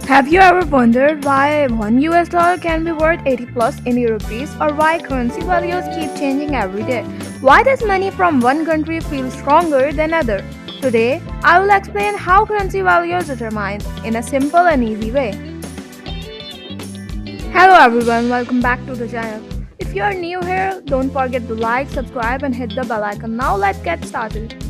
Have you ever wondered why $1 can be worth 80 plus Indian rupees, or why currency values keep changing every day? Why does money from one country feel stronger than other? Today, I will explain how currency values determine in a simple and easy way. Hello everyone, welcome back to the channel. If you are new here, don't forget to like, subscribe and hit the bell icon. Now let's get started.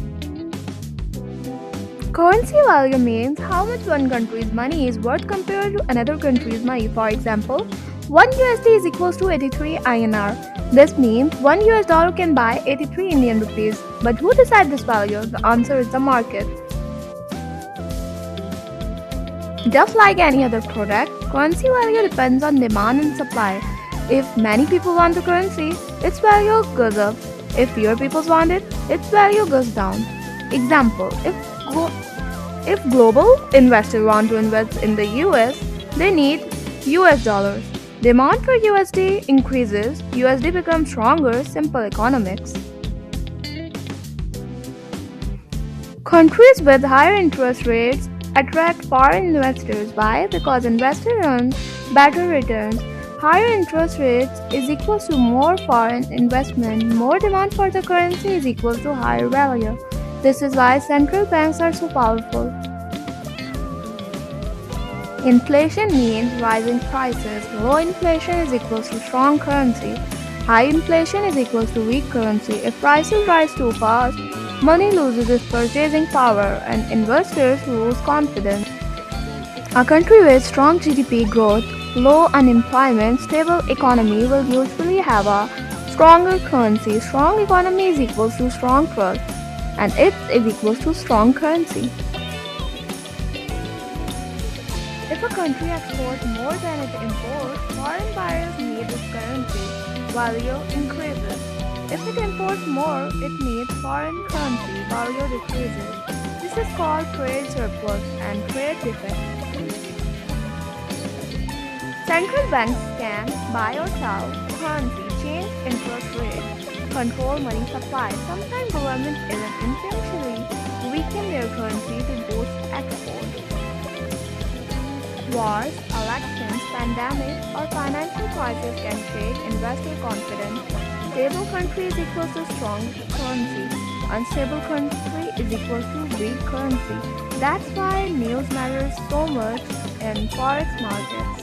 Currency value means how much one country's money is worth compared to another country's money. For example, 1 USD is equals to 83 INR. This means $1 can buy 83 Indian rupees. But who decides this value? The answer is the market. Just like any other product, currency value depends on demand and supply. If many people want the currency, its value goes up. If fewer people want it, its value goes down. Example, if global investors want to invest in the US, they need US dollars. Demand for USD increases, USD becomes stronger, simple economics. Countries with higher interest rates attract foreign investors. Why? Because investors earn better returns. Higher interest rates is equal to more foreign investment. More demand for the currency is equal to higher value. This is why central banks are so powerful. Inflation means rising prices. Low inflation is equal to strong currency. High inflation is equal to weak currency. If prices rise too fast, money loses its purchasing power and investors lose confidence. A country with strong GDP growth, low unemployment, stable economy will usually have a stronger currency. Strong economy is equal to strong trust, and it is equal to strong currency. If a country exports more than it imports, foreign buyers need its currency. Value increases. If it imports more, it needs foreign currency. Value decreases. This is called trade surplus and trade deficit. Central banks can buy or sell currency, change interest rates, control money supply. Sometimes governments even intentionally weaken their currency to boost exports. Wars, elections, pandemics, or financial crises can shake investor confidence. Stable country is equal to strong currency. Unstable country is equal to weak currency. That's why news matters so much in forex markets.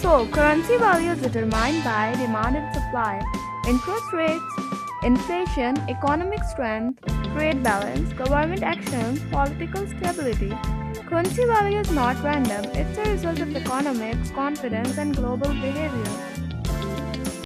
So, currency value is determined by demand and supply, interest rates, inflation, economic strength, trade balance, government actions, political stability. Currency value is not random, it's a result of economics, confidence, and global behavior.